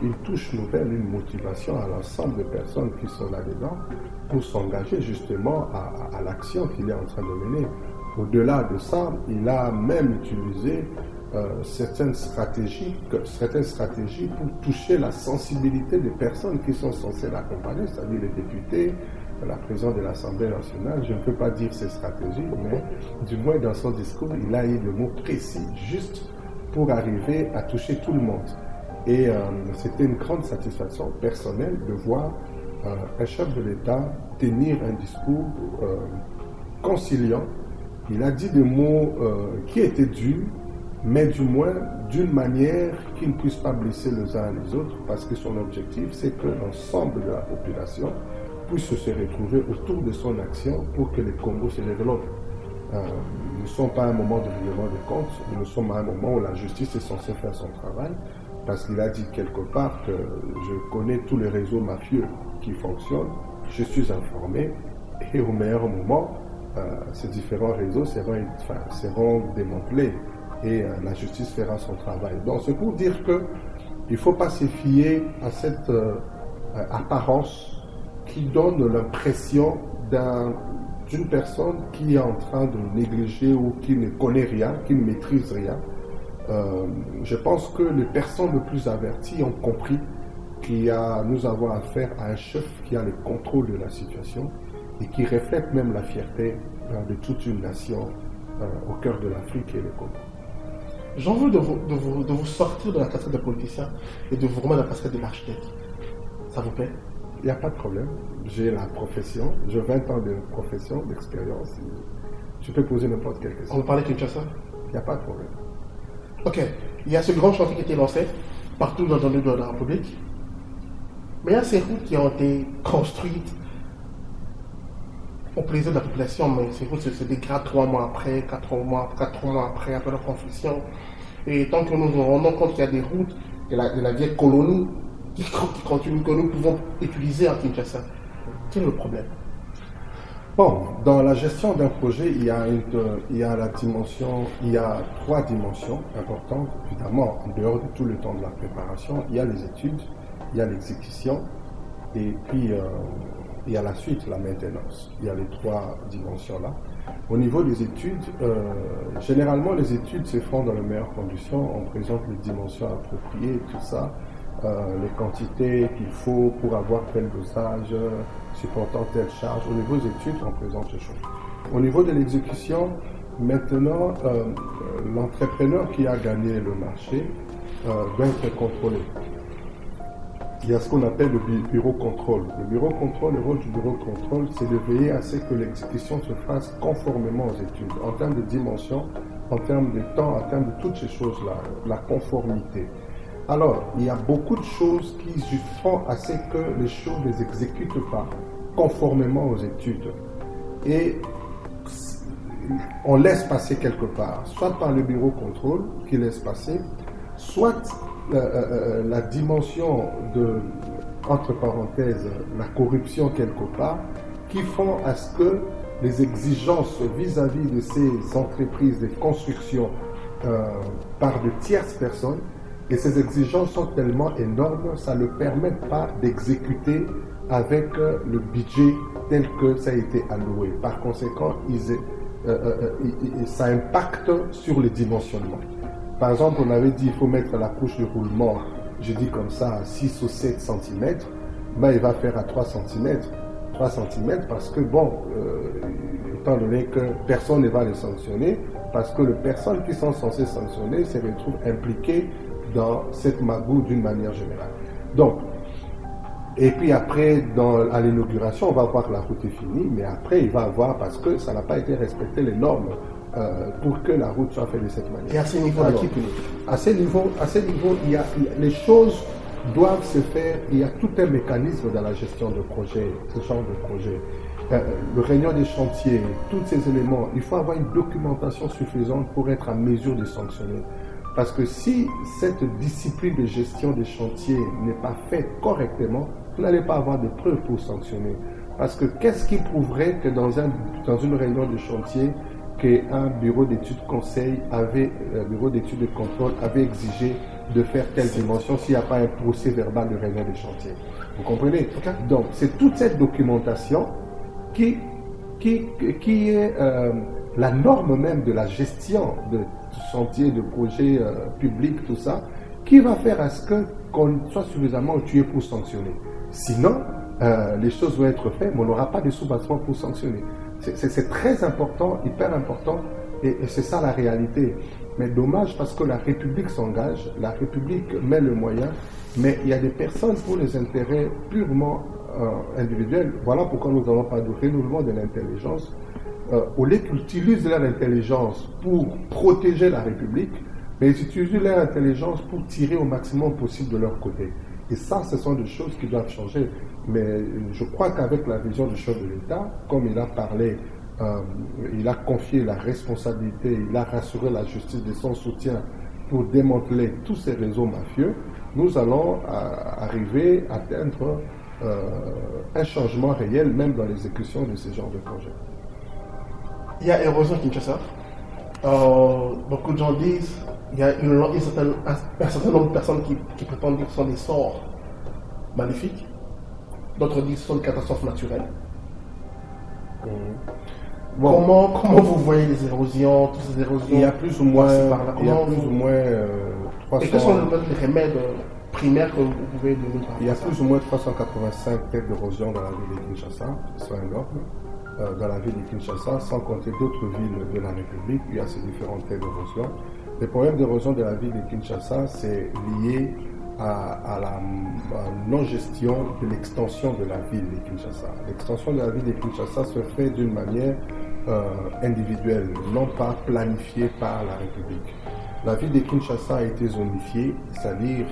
une touche nouvelle, une motivation à l'ensemble des personnes qui sont là-dedans pour s'engager justement à l'action qu'il est en train de mener. Au-delà de ça, il a même utilisé certaines stratégies pour toucher la sensibilité des personnes qui sont censées l'accompagner, c'est-à-dire les députés, la présidente de l'Assemblée nationale. Je ne peux pas dire ces stratégies, mais du moins dans son discours, il a eu le mot précis, juste pour arriver à toucher tout le monde. Et c'était une grande satisfaction personnelle de voir un chef de l'État tenir un discours conciliant. Il a dit des mots qui étaient durs, mais du moins d'une manière qui ne puisse pas blesser les uns et les autres, parce que son objectif, c'est que l'ensemble de la population puisse se retrouver autour de son action pour que le Congo se développe. Nous ne sommes pas à un moment de règlement de compte, nous sommes à un moment où la justice est censée faire son travail, parce qu'il a dit quelque part que je connais tous les réseaux mafieux qui fonctionnent, je suis informé, et au meilleur moment, ces différents réseaux seront démantelés et la justice fera son travail. Donc c'est pour dire qu'il ne faut pas se fier à cette apparence qui donne l'impression d'une personne qui est en train de négliger ou qui ne connaît rien, qui ne maîtrise rien. Je pense que les personnes les plus averties ont compris nous avons affaire à un chef qui a le contrôle de la situation et qui reflète même la fierté de toute une nation au cœur de l'Afrique et le Congo. J'en veux de vous sortir de la casquette de politicien et de vous remettre dans la casquette de l'architecte. Ça vous plaît? Il n'y a pas de problème. J'ai la profession, j'ai 20 ans de profession, d'expérience. Je peux poser n'importe quelle question. On va parler de Kinshasa? Il n'y a pas de problème. Ok, il y a ce grand chantier qui a été lancé partout dans la République. Mais il y a ces routes qui ont été construites au plaisir de la population, mais ces routes se dégradent 3 mois après, 4 mois après leur construction. Et tant que nous nous rendons compte qu'il y a des routes de la vieille colonie qui continuent, que nous pouvons utiliser à Kinshasa, quel est le problème? Bon, dans la gestion d'un projet, il y a 3 dimensions importantes. Évidemment, en dehors de tout le temps de la préparation, il y a les études, il y a l'exécution, et puis il y a la suite, la maintenance. Il y a les 3 dimensions-là. Au niveau des études, généralement les études se font dans les meilleures conditions. On présente les dimensions appropriées, tout ça, les quantités qu'il faut pour avoir tel dosage, supportant telle charge. Au niveau des études, on présente les choses. Au niveau de l'exécution, maintenant, l'entrepreneur qui a gagné le marché doit être contrôlé. Il y a ce qu'on appelle le bureau contrôle. Le bureau contrôle, le rôle du bureau contrôle, c'est de veiller à ce que l'exécution se fasse conformément aux études, en termes de dimension, en termes de temps, en termes de toutes ces choses-là, la conformité. Alors, il y a beaucoup de choses qui font à ce que les choses ne les exécutent pas conformément aux études. Et on laisse passer quelque part, soit par le bureau contrôle qui laisse passer, soit la dimension de, entre parenthèses, la corruption quelque part, qui font à ce que les exigences vis-à-vis de ces entreprises de construction par de tierces personnes, et ces exigences sont tellement énormes, ça ne permet pas d'exécuter avec le budget tel que ça a été alloué. Par conséquent, ça impacte sur le dimensionnement. Par exemple, on avait dit qu'il faut mettre la couche de roulement, je dis comme ça, à 6 ou 7 cm, ben, il va faire à 3 cm. 3 cm parce que, bon, étant donné que personne ne va les sanctionner, parce que les personnes qui sont censées sanctionner se retrouvent impliquées dans cette magouille d'une manière générale. Donc, et puis après, à l'inauguration, on va voir que la route est finie, mais après, il va avoir, parce que ça n'a pas été respecté les normes pour que la route soit faite de cette manière. Et à ce niveau, à ce niveau, les choses doivent se faire. Il y a tout un mécanisme dans la gestion de projet, ce genre de projet. Le réunion des chantiers, tous ces éléments, il faut avoir une documentation suffisante pour être en mesure de sanctionner. Parce que si cette discipline de gestion des chantiers n'est pas faite correctement, vous n'allez pas avoir de preuves pour sanctionner. Parce que qu'est-ce qui prouverait que dans une réunion de chantier, qu'un bureau d'études conseil bureau d'études de contrôle avait exigé de faire telle dimension s'il n'y a pas un procès verbal de réunion des chantiers? Vous comprenez? Donc, c'est toute cette documentation qui est la norme même de la gestion de chantiers, de projets publics, tout ça, qui va faire à ce qu'on soit suffisamment outillé pour sanctionner. Sinon, les choses vont être faites, mais on n'aura pas de sous-bassement pour sanctionner. C'est très important, hyper important, et c'est ça la réalité. Mais dommage parce que la République s'engage, la République met le moyen, mais il y a des personnes pour les intérêts purement individuels. Voilà pourquoi nous allons parler du renouvellement de l'intelligence. Au lieu qu'ils utilisent leur intelligence pour protéger la République, mais ils utilisent leur intelligence pour tirer au maximum possible de leur côté. Et ça, ce sont des choses qui doivent changer. Mais je crois qu'avec la vision du chef de l'État, comme il a parlé, il a confié la responsabilité, il a rassuré la justice de son soutien pour démanteler tous ces réseaux mafieux, nous allons arriver à atteindre un changement réel, même dans l'exécution de ce genre de projet. Il y a érosion Kinshasa. Beaucoup de gens disent qu'il y a un certain nombre de personnes qui prétendent dire que ce sont des sorts maléfiques. D'autres disent que ce sont des catastrophes naturelles. Bon. Comment vous voyez les érosions, toutes ces érosions? Il y a plus ou moins, 300... Et quels sont les remèdes primaires que vous pouvez donner? Il y a plus ou moins 385 têtes d'érosion dans la ville de Kinshasa, qui sont énormes. Dans la ville de Kinshasa, sans compter d'autres villes de la République, il y a ces différentes têtes d'érosion. Le problème d'érosion de la ville de Kinshasa, c'est lié à la non-gestion de l'extension de la ville de Kinshasa. L'extension de la ville de Kinshasa se fait d'une manière individuelle, non pas planifiée par la République. La ville de Kinshasa a été zonifiée, c'est-à-dire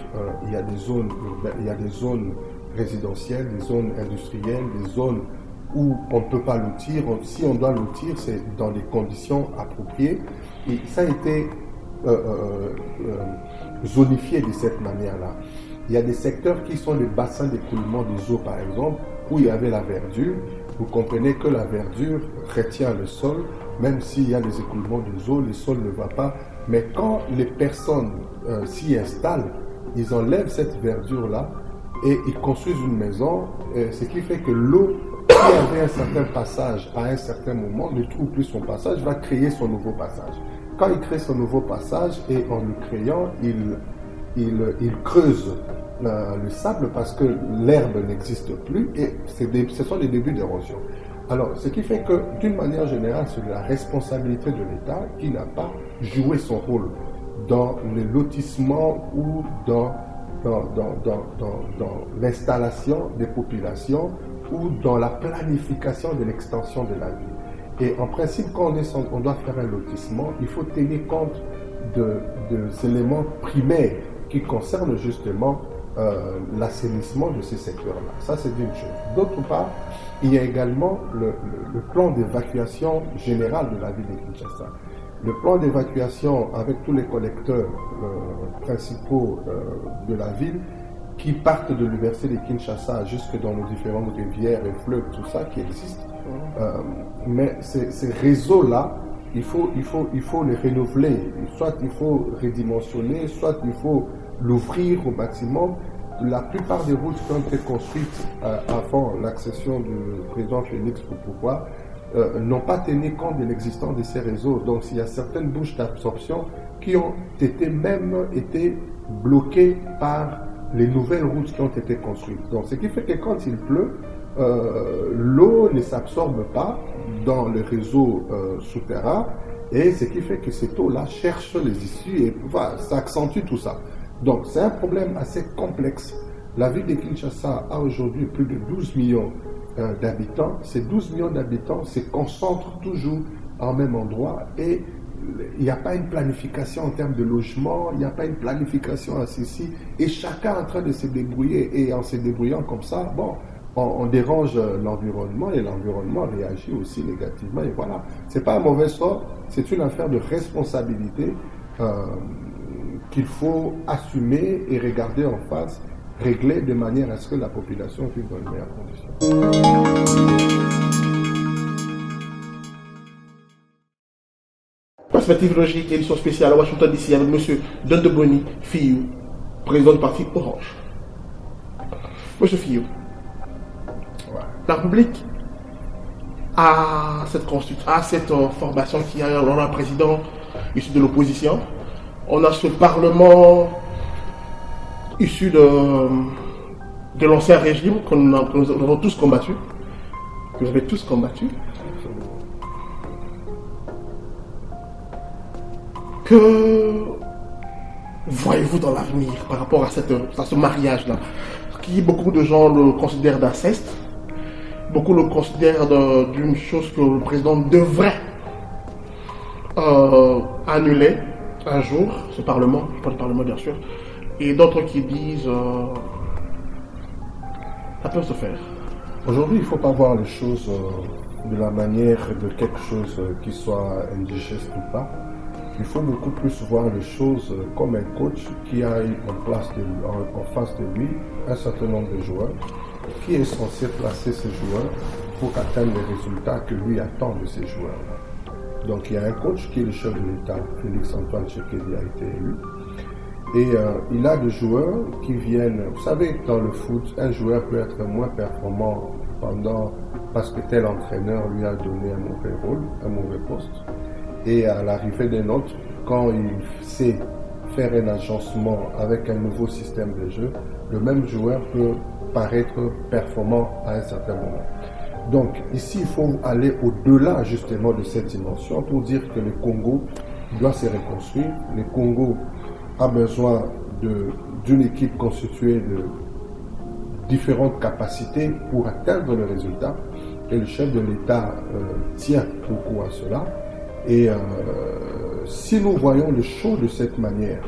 il y a des zones urbaines, il y a des zones résidentielles, des zones industrielles, des zones où on ne peut pas lotir. Si on doit lotir, c'est dans des conditions appropriées. Et ça a été zonifié de cette manière-là. Il y a des secteurs qui sont les bassins d'écoulement des eaux, par exemple, où il y avait la verdure. Vous comprenez que la verdure retient le sol, même s'il y a des écoulements des eaux, le sol ne va pas. Mais quand les personnes s'y installent, ils enlèvent cette verdure-là et ils construisent une maison, ce qui fait que l'eau qui avait un certain passage à un certain moment ne trouve plus son passage, va créer son nouveau passage. Quand il crée son nouveau passage et en le créant, il creuse le sable parce que l'herbe n'existe plus et ce sont les débuts d'érosion. Alors, ce qui fait que, d'une manière générale, c'est la responsabilité de l'État qui n'a pas joué son rôle dans le lotissement ou dans l'installation des populations ou dans la planification de l'extension de la ville. Et en principe, quand on doit faire un lotissement, il faut tenir compte des éléments primaires qui concerne justement l'assainissement de ces secteurs-là. Ça, c'est une chose. D'autre part, il y a également le plan d'évacuation général de la ville de Kinshasa. Le plan d'évacuation avec tous les collecteurs principaux de la ville qui partent de l'université de Kinshasa jusque dans nos différentes rivières et fleuves, tout ça qui existe. Mais ces réseaux-là, il faut les renouveler. Soit il faut redimensionner, soit il faut l'ouvrir au maximum. La plupart des routes qui ont été construites avant l'accession du président Félix pour pouvoir n'ont pas tenu compte de l'existence de ces réseaux. Donc il y a certaines bouches d'absorption qui ont même été bloquées par les nouvelles routes qui ont été construites. Donc ce qui fait que quand il pleut, l'eau ne s'absorbe pas dans le réseau souterrain, et ce qui fait que cette eau-là cherche les issues et ça accentue tout ça. Donc c'est un problème assez complexe. La ville de Kinshasa a aujourd'hui plus de 12 millions d'habitants. Ces 12 millions d'habitants se concentrent toujours en même endroit et il n'y a pas une planification en termes de logement, il n'y a pas une planification à ceci, et chacun est en train de se débrouiller, et en se débrouillant comme ça, bon, on dérange l'environnement et l'environnement réagit aussi négativement, et voilà. C'est pas un mauvais sort, c'est une affaire de responsabilité qu'il faut assumer et regarder en face, régler de manière à ce que la population vive dans les meilleures conditions. Perspective logique, édition spéciale à Washington DC avec M. Dondoboni Fiyou, président du parti Orange. M. Fiyou, la République a cette formation qui a un président issu de l'opposition. On a ce Parlement issu de l'ancien régime que nous avons tous combattu, que vous avez tous combattu. Que voyez-vous dans l'avenir par rapport à ce mariage-là, qui beaucoup de gens le considèrent d'inceste, beaucoup le considèrent d'une chose que le président devrait annuler un jour, ce Parlement, pas le Parlement bien sûr, et d'autres qui disent ça peut se faire. Aujourd'hui, il ne faut pas voir les choses de la manière de quelque chose qui soit indigeste ou pas. Il faut beaucoup plus voir les choses comme un coach qui a en face de lui un certain nombre de joueurs, qui est censé placer ces joueurs pour atteindre les résultats que lui attend de ces joueurs. Donc il y a un coach qui est le chef de l'État, Félix-Antoine Tshisekedi a été élu, et il a des joueurs qui viennent, vous savez, dans le foot, un joueur peut être moins performant parce que tel entraîneur lui a donné un mauvais rôle, un mauvais poste. Et à l'arrivée d'un autre, quand il sait faire un agencement avec un nouveau système de jeu, le même joueur peut paraître performant à un certain moment. Donc ici, il faut aller au-delà justement de cette dimension pour dire que le Congo doit se reconstruire. Le Congo a besoin d'une équipe constituée de différentes capacités pour atteindre le résultat. Et le chef de l'État tient beaucoup à cela. Et si nous voyons les choses de cette manière,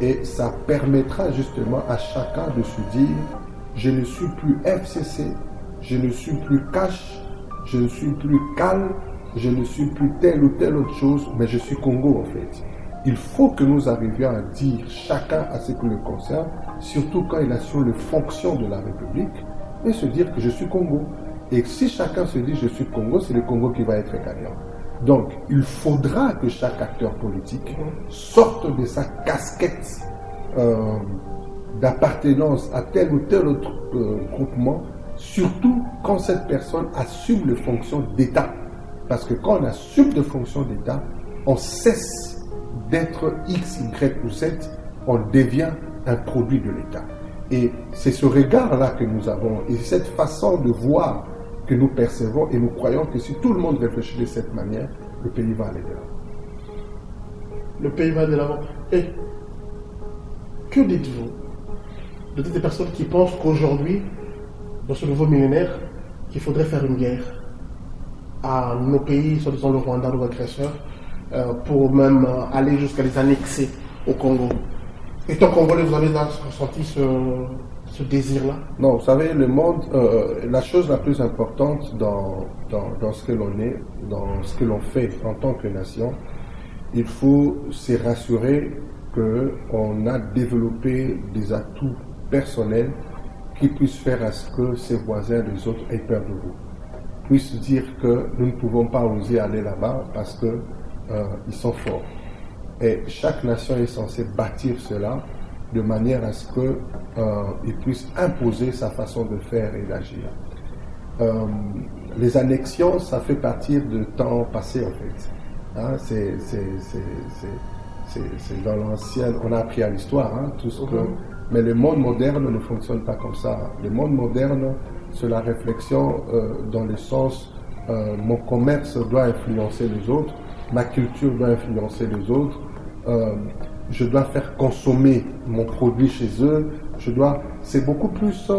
et ça permettra justement à chacun de se dire, je ne suis plus FCC, je ne suis plus cash, je ne suis plus CAL, je ne suis plus telle ou telle autre chose, mais je suis Congo en fait. Il faut que nous arrivions à dire chacun à ce qui le concerne, surtout quand il assure les fonctions de la République, et se dire que je suis Congo. Et si chacun se dit je suis Congo, c'est le Congo qui va être gagnant. Donc, il faudra que chaque acteur politique sorte de sa casquette d'appartenance à tel ou tel autre groupement, surtout quand cette personne assume les fonctions d'État. Parce que quand on assume des fonctions d'État, on cesse d'être X, Y ou Z, on devient un produit de l'État. Et c'est ce regard-là que nous avons, et cette façon de voir que nous percevons, et nous croyons que si tout le monde réfléchit de cette manière, le pays va aller de l'avant. Le pays va de l'avant. Et que dites-vous de toutes les personnes qui pensent qu'aujourd'hui, dans ce nouveau millénaire, qu'il faudrait faire une guerre à nos pays, soit disant le Rwanda, nos agresseurs, pour même aller jusqu'à les annexer au Congo? Étant congolais, vous avez ressenti ce désir-là? Non, vous savez, le monde, la chose la plus importante dans ce que l'on est, dans ce que l'on fait en tant que nation, il faut se rassurer qu'on a développé des atouts personnels qui puissent faire à ce que ses voisins, les autres, aient peur de vous. Puissent dire que nous ne pouvons pas oser aller là-bas parce que ils sont forts. Et chaque nation est censée bâtir cela de manière à ce qu'il puisse imposer sa façon de faire et d'agir. Les annexions, ça fait partie de temps passé en fait. Hein, c'est dans l'ancienne, on a appris à l'histoire, hein, tout ce que, mais le monde moderne ne fonctionne pas comme ça. Le monde moderne, c'est la réflexion dans le sens, mon commerce doit influencer les autres, ma culture doit influencer les autres, je dois faire consommer mon produit chez eux, c'est beaucoup plus,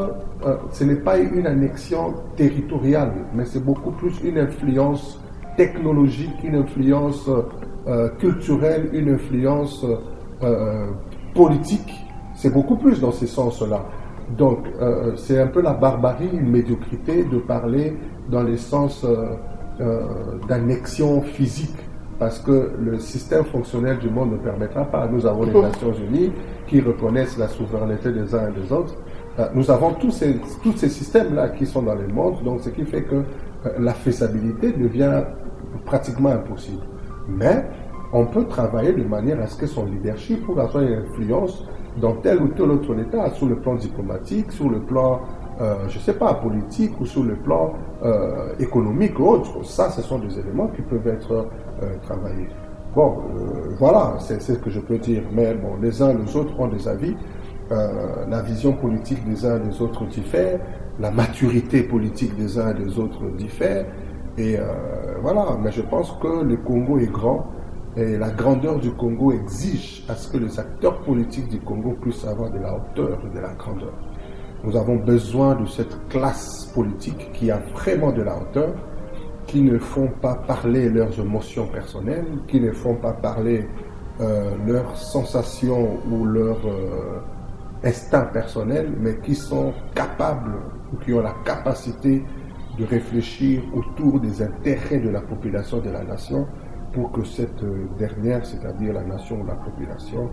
ce n'est pas une annexion territoriale, mais c'est beaucoup plus une influence technologique, une influence culturelle, une influence politique. C'est beaucoup plus dans ce sens-là. Donc, c'est un peu la barbarie, une médiocrité de parler dans les sens d'annexion physique, parce que le système fonctionnel du monde ne permettra pas. Nous avons les Nations Unies qui reconnaissent la souveraineté des uns et des autres. Nous avons tous ces systèmes-là qui sont dans le monde, donc ce qui fait que la faisabilité devient pratiquement impossible. Mais on peut travailler de manière à ce que son leadership pour avoir une influence dans tel ou tel autre État, sur le plan diplomatique, sur le plan, je ne sais pas, politique ou sur le plan économique ou autre. Ça, ce sont des éléments qui peuvent être travaillés. Bon, voilà, c'est ce que je peux dire. Mais bon, les uns et les autres ont des avis. La vision politique des uns et des autres diffère. La maturité politique des uns et des autres diffère. Et voilà, mais je pense que le Congo est grand. Et la grandeur du Congo exige à ce que les acteurs politiques du Congo puissent avoir de la hauteur et de la grandeur. Nous avons besoin de cette classe politique qui a vraiment de la hauteur, qui ne font pas parler leurs émotions personnelles, qui ne font pas parler leurs sensations ou leurs instincts personnels, mais qui sont capables ou qui ont la capacité de réfléchir autour des intérêts de la population de la nation, pour que cette dernière, c'est-à-dire la nation ou la population,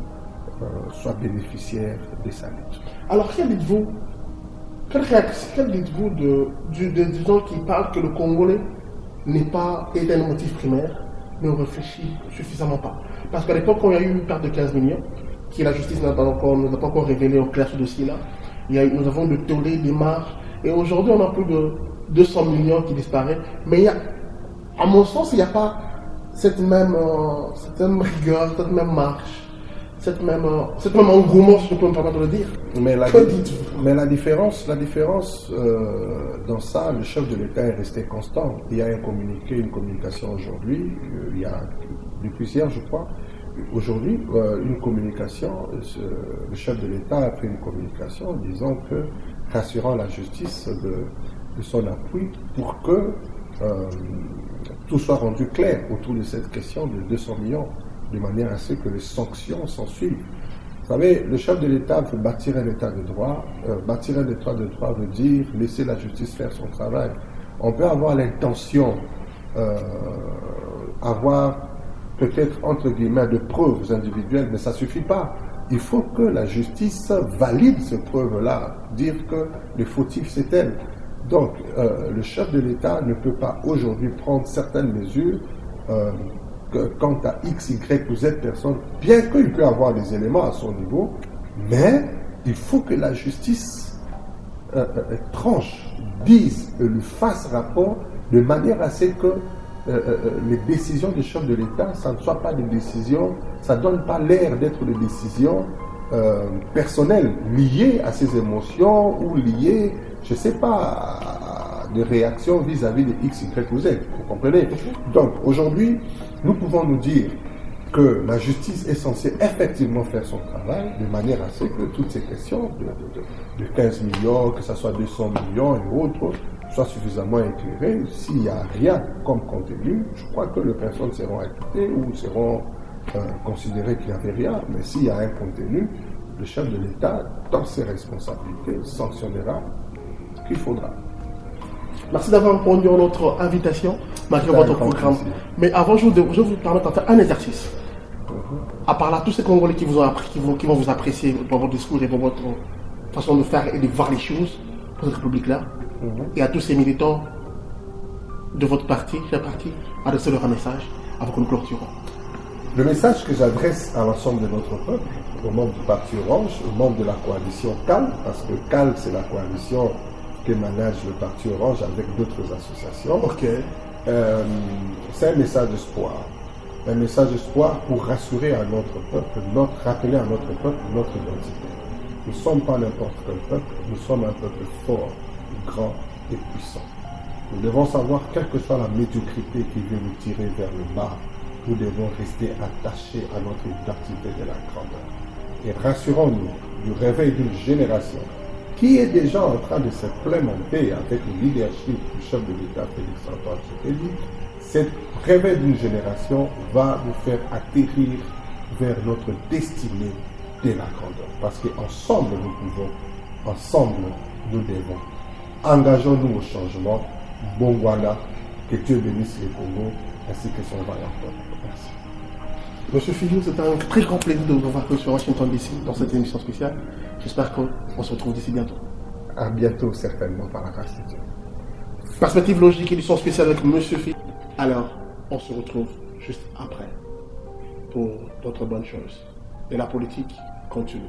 soit bénéficiaire des salaires. Alors, quel dites-vous des gens qui parlent que le Congolais est un motif primaire, ne réfléchit suffisamment pas? Parce qu'à l'époque, quand il y a eu une perte de 15 millions, qui la justice n'a pas encore révélé au clair ce dossier-là, nous avons de tollés, des marges, et aujourd'hui, on a plus de 200 millions qui disparaissent. Mais à mon sens, il n'y a pas cette même rigueur, cette même marche, cette même engouement, si je peux me permettre de le dire. Mais la différence dans ça, le chef de l'État est resté constant. Il y a une communication aujourd'hui, depuis hier je crois, aujourd'hui, une communication, le chef de l'État a fait une communication disant que, rassurant la justice de son appui pour que tout soit rendu clair autour de cette question de 200 millions, de manière à ce que les sanctions s'en suivent. Vous savez, le chef de l'État veut bâtir un État de droit. Bâtir un État de droit veut dire laisser la justice faire son travail. On peut avoir l'intention, avoir peut-être entre guillemets de preuves individuelles, mais ça ne suffit pas. Il faut que la justice valide ces preuves-là, dire que le fautif c'est elle. Donc, le chef de l'État ne peut pas aujourd'hui prendre certaines mesures quant à X, Y ou Z personnes, bien qu'il peut avoir des éléments à son niveau, mais il faut que la justice tranche, dise, lui fasse rapport de manière à ce que les décisions du chef de l'État, ça ne soit pas des décisions, ça ne donne pas l'air d'être des décisions personnelles liées à ses émotions ou liées, je ne sais pas, de réactions vis-à-vis de X, Y ou Z. Vous comprenez? Donc, aujourd'hui, nous pouvons nous dire que la justice est censée effectivement faire son travail de manière à ce que toutes ces questions de 15 millions, que ce soit 200 millions et autres, soient suffisamment éclairées. S'il n'y a rien comme contenu, je crois que les personnes seront acquittées ou seront considérées qu'il n'y avait rien. Mais s'il y a un contenu, le chef de l'État, dans ses responsabilités, sanctionnera ce qu'il faudra. Merci d'avoir répondu à notre invitation, malgré votre programme. Plaisir. Mais avant, je vais vous permettre de faire un exercice. À part là, tous ces Congolais qui vous ont appris, qui vont vous apprécier dans votre discours et dans votre façon de faire et de voir les choses pour cette République-là, et à tous ces militants de votre parti, adressez-leur un message avant que nous clôturons. Le message que j'adresse à l'ensemble de notre peuple, aux membres du Parti Orange, aux membres de la coalition CAL, parce que CAL, c'est la coalition que manage le Parti Orange avec d'autres associations. C'est un message d'espoir. Un message d'espoir pour rassurer à notre peuple, rappeler à notre peuple notre identité. Nous ne sommes pas n'importe quel peuple, nous sommes un peuple fort, grand et puissant. Nous devons savoir, quelle que soit la médiocrité qui veut nous tirer vers le bas, nous devons rester attachés à notre identité de la grandeur. Et rassurons-nous du réveil d'une génération qui est déjà en train de s'implémenter avec le leadership du chef de l'État, Félix-Antoine Tshisekedi. Cet réveil d'une génération va nous faire atterrir vers notre destinée de la grandeur. Parce qu'ensemble nous pouvons, ensemble nous devons. Engageons-nous au changement. Bon voilà, que Dieu bénisse le Congo ainsi que son vaillant peuple. Merci. Monsieur Fillou, c'est un très grand plaisir de vous voir sur Washington DC dans cette émission spéciale. J'espère qu'on se retrouve d'ici bientôt. À bientôt, certainement, par la grâce de Dieu. Perspective logique, édition spéciale avec Monsieur Fillou. Alors, on se retrouve juste après pour d'autres bonnes choses. Et la politique continue.